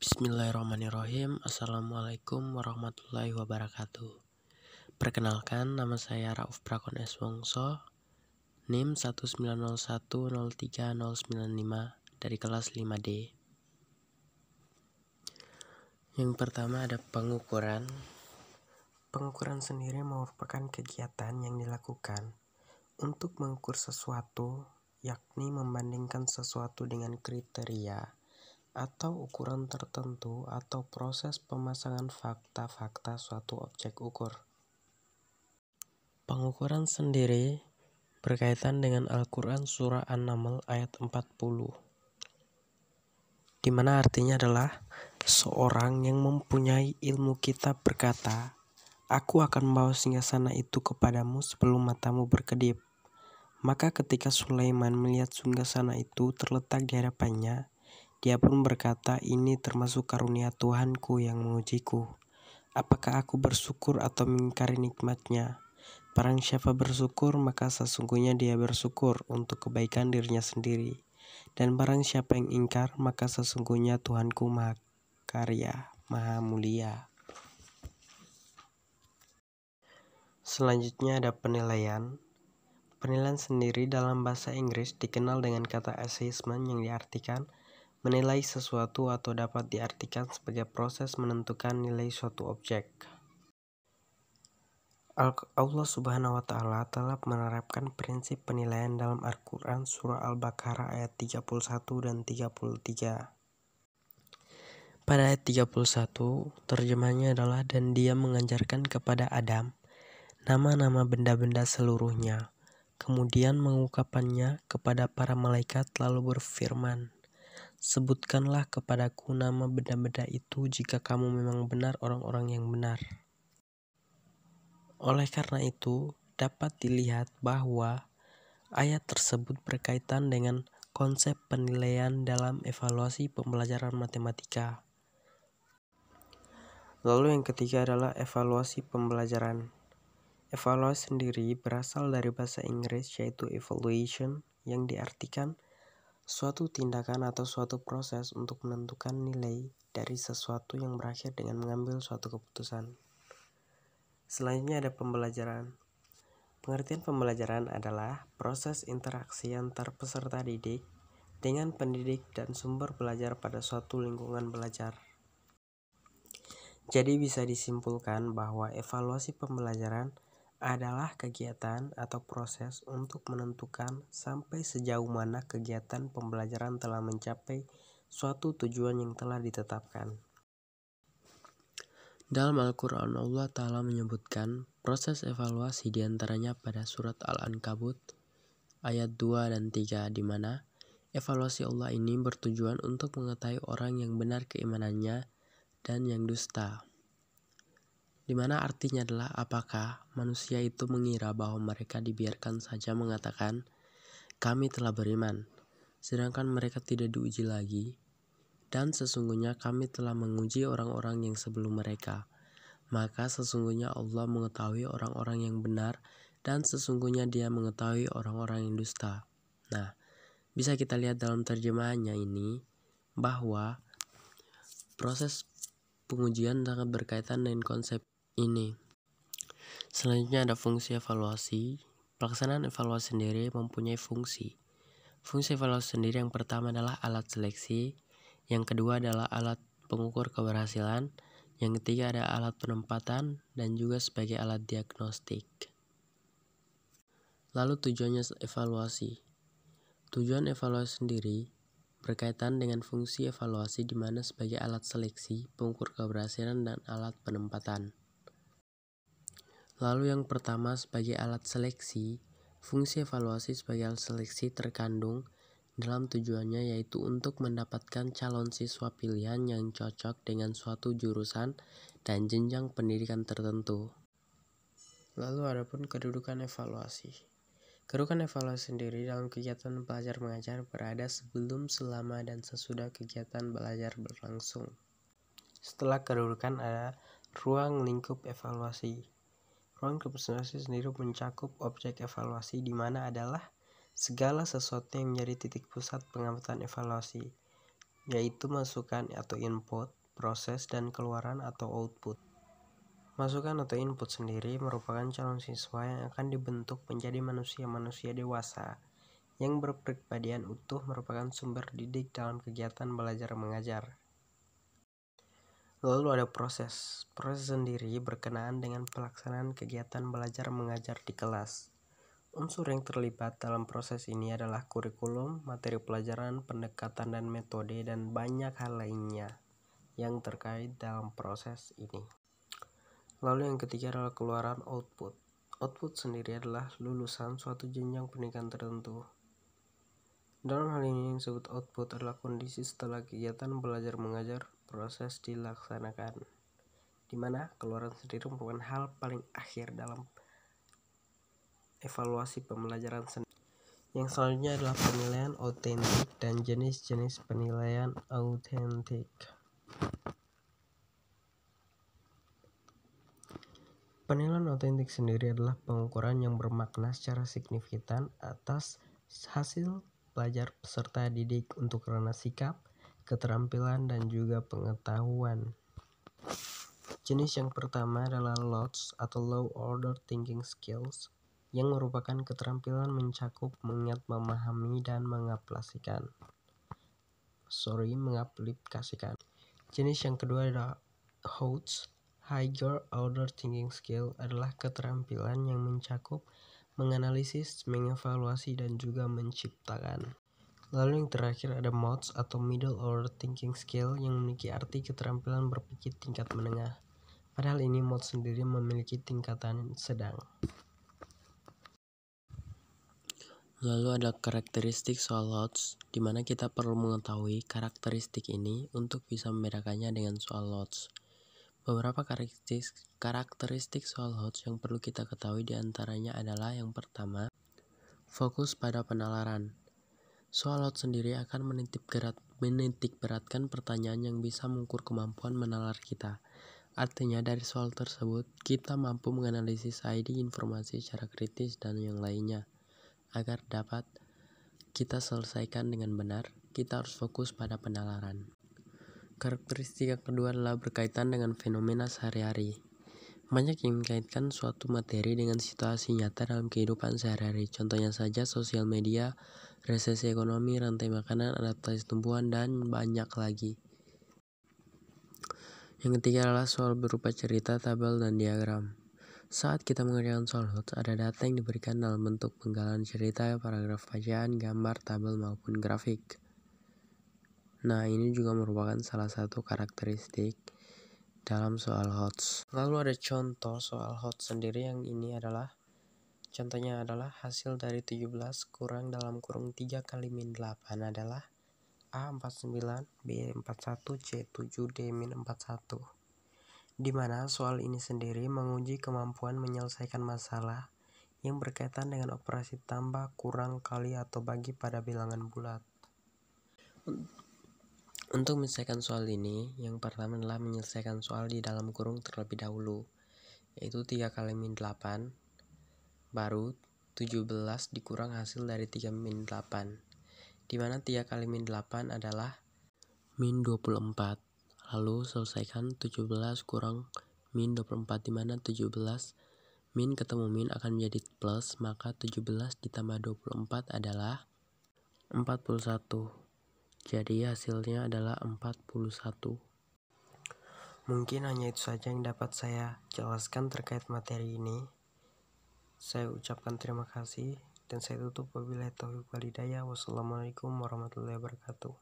Bismillahirrahmanirrahim. Assalamualaikum warahmatullahi wabarakatuh. Perkenalkan, nama saya Rauf Prakon S. Wongso, NIM 190103095 dari kelas 5D. Yang pertama ada pengukuran. Pengukuran sendiri merupakan kegiatan yang dilakukan untuk mengukur sesuatu, yakni membandingkan sesuatu dengan kriteria atau ukuran tertentu atau proses pemasangan fakta-fakta suatu objek ukur. Pengukuran sendiri berkaitan dengan Al-Quran Surah An-Naml ayat 40, di mana artinya adalah seorang yang mempunyai ilmu kitab berkata, "Aku akan membawa singgasana itu kepadamu sebelum matamu berkedip." Maka ketika Sulaiman melihat singgasana itu terletak di hadapannya, dia pun berkata, "Ini termasuk karunia Tuhanku yang mengujiku. Apakah aku bersyukur atau mengingkari nikmatnya? Barang siapa bersyukur, maka sesungguhnya dia bersyukur untuk kebaikan dirinya sendiri. Dan barang siapa yang ingkar, maka sesungguhnya Tuhanku Maha Karya, Maha Mulia." Selanjutnya ada penilaian. Penilaian sendiri dalam bahasa Inggris dikenal dengan kata assessment yang diartikan menilai sesuatu atau dapat diartikan sebagai proses menentukan nilai suatu objek. Allah Subhanahu wa Ta'ala telah menerapkan prinsip penilaian dalam Al-Quran Surah Al-Baqarah ayat 31 dan 33. Pada ayat 31, terjemahnya adalah, "Dan dia mengajarkan kepada Adam nama-nama benda-benda seluruhnya, kemudian mengungkapkannya kepada para malaikat lalu berfirman, Sebutkanlah kepadaku nama benda-benda itu jika kamu memang benar orang-orang yang benar." Oleh karena itu, dapat dilihat bahwa ayat tersebut berkaitan dengan konsep penilaian dalam evaluasi pembelajaran matematika. Lalu yang ketiga adalah evaluasi pembelajaran. Evaluasi sendiri berasal dari bahasa Inggris yaitu evaluation, yang diartikan suatu tindakan atau suatu proses untuk menentukan nilai dari sesuatu yang berakhir dengan mengambil suatu keputusan. Selanjutnya ada pembelajaran. Pengertian pembelajaran adalah proses interaksi antar peserta didik dengan pendidik dan sumber belajar pada suatu lingkungan belajar. Jadi bisa disimpulkan bahwa evaluasi pembelajaran adalah kegiatan atau proses untuk menentukan sampai sejauh mana kegiatan pembelajaran telah mencapai suatu tujuan yang telah ditetapkan. Dalam Al-Quran, Allah Ta'ala menyebutkan proses evaluasi diantaranya pada surat Al-Ankabut ayat 2 dan 3, di mana evaluasi Allah ini bertujuan untuk mengetahui orang yang benar keimanannya dan yang dusta. Di mana artinya adalah apakah manusia itu mengira bahwa mereka dibiarkan saja mengatakan, "Kami telah beriman," sedangkan mereka tidak diuji lagi. Dan sesungguhnya kami telah menguji orang-orang yang sebelum mereka. Maka sesungguhnya Allah mengetahui orang-orang yang benar dan sesungguhnya Dia mengetahui orang-orang yang dusta. Nah, bisa kita lihat dalam terjemahannya ini bahwa proses pengujian sangat berkaitan dengan konsep ini. Selanjutnya ada fungsi evaluasi. Pelaksanaan evaluasi sendiri mempunyai fungsi. Fungsi evaluasi sendiri yang pertama adalah alat seleksi, yang kedua adalah alat pengukur keberhasilan, yang ketiga ada alat penempatan, dan juga sebagai alat diagnostik. Lalu tujuannya evaluasi. Tujuan evaluasi sendiri berkaitan dengan fungsi evaluasi di mana sebagai alat seleksi, pengukur keberhasilan, dan alat penempatan. Lalu yang pertama sebagai alat seleksi, fungsi evaluasi sebagai alat seleksi terkandung dalam tujuannya yaitu untuk mendapatkan calon siswa pilihan yang cocok dengan suatu jurusan dan jenjang pendidikan tertentu. Lalu adapun kedudukan evaluasi. Kedudukan evaluasi sendiri dalam kegiatan belajar mengajar berada sebelum, selama, dan sesudah kegiatan belajar berlangsung. Setelah kedudukan ada ruang lingkup evaluasi. Ruang lingkup evaluasi sendiri mencakup objek evaluasi di mana adalah segala sesuatu yang menjadi titik pusat pengamatan evaluasi. yaitu masukan atau input, proses, dan keluaran atau output. Masukan atau input sendiri merupakan calon siswa yang akan dibentuk menjadi manusia-manusia dewasa yang berpribadian utuh, merupakan sumber didik dalam kegiatan belajar mengajar. Lalu ada proses. Proses sendiri berkenaan dengan pelaksanaan kegiatan belajar mengajar di kelas. Unsur yang terlibat dalam proses ini adalah kurikulum, materi pelajaran, pendekatan dan metode, dan banyak hal lainnya yang terkait dalam proses ini. Lalu yang ketiga adalah keluaran output. Output sendiri adalah lulusan suatu jenjang pendidikan tertentu. Dalam hal ini yang disebut output adalah kondisi setelah kegiatan belajar mengajar proses dilaksanakan, di mana keluaran sendiri merupakan hal paling akhir dalam evaluasi pembelajaran sendiri. Yang selanjutnya adalah penilaian autentik dan jenis-jenis penilaian autentik. Penilaian autentik sendiri adalah pengukuran yang bermakna secara signifikan atas hasil belajar peserta didik untuk ranah sikap, keterampilan, dan juga pengetahuan. Jenis yang pertama adalah LOTS atau Low Order Thinking Skills, yang merupakan keterampilan mencakup, mengingat, memahami, dan mengaplikasikan. Jenis yang kedua adalah HOTS, Higher Order Thinking Skill, adalah keterampilan yang mencakup, menganalisis, mengevaluasi, dan juga menciptakan. Lalu yang terakhir ada MODS atau Middle Order Thinking Skill, yang memiliki arti keterampilan berpikir tingkat menengah. Padahal ini MODS sendiri memiliki tingkatan sedang. Lalu ada karakteristik soal LOTS, di mana kita perlu mengetahui karakteristik ini untuk bisa membedakannya dengan soal LOTS. Beberapa karakteristik soal HOTS yang perlu kita ketahui diantaranya adalah yang pertama, fokus pada penalaran. Soal HOTS sendiri akan menitik beratkan pertanyaan yang bisa mengukur kemampuan menalar kita. Artinya dari soal tersebut, kita mampu menganalisis ID informasi secara kritis dan yang lainnya. Agar dapat kita selesaikan dengan benar, kita harus fokus pada penalaran. Karakteristik yang kedua adalah berkaitan dengan fenomena sehari-hari. Banyak yang mengkaitkan suatu materi dengan situasi nyata dalam kehidupan sehari-hari. Contohnya saja sosial media, resesi ekonomi, rantai makanan, adaptasi tumbuhan, dan banyak lagi. Yang ketiga adalah soal berupa cerita, tabel, dan diagram. Saat kita mengerjakan soal HOTS, ada data yang diberikan dalam bentuk penggalan cerita, paragraf bacaan, gambar, tabel, maupun grafik. Nah, ini juga merupakan salah satu karakteristik dalam soal HOTS. Lalu ada contoh soal HOTS sendiri, yang ini adalah contohnya adalah hasil dari 17 kurang dalam kurung 3 kali min 8 adalah A49, B41, C7, D-41. Di mana soal ini sendiri menguji kemampuan menyelesaikan masalah yang berkaitan dengan operasi tambah, kurang, kali, atau bagi pada bilangan bulat. Untuk menyelesaikan soal ini, yang pertama adalah menyelesaikan soal di dalam kurung terlebih dahulu, yaitu 3 kali min 8, baru 17 dikurang hasil dari 3 min 8, di mana 3 kali min 8 adalah min 24. Lalu selesaikan 17 kurang min 24, di mana 17 min ketemu min akan menjadi plus, maka 17 ditambah 24 adalah 41. Jadi hasilnya adalah 41. Mungkin hanya itu saja yang dapat saya jelaskan terkait materi ini. Saya ucapkan terima kasih dan saya tutup wabillahi taufiq wal hidayah. Wassalamualaikum warahmatullahi wabarakatuh.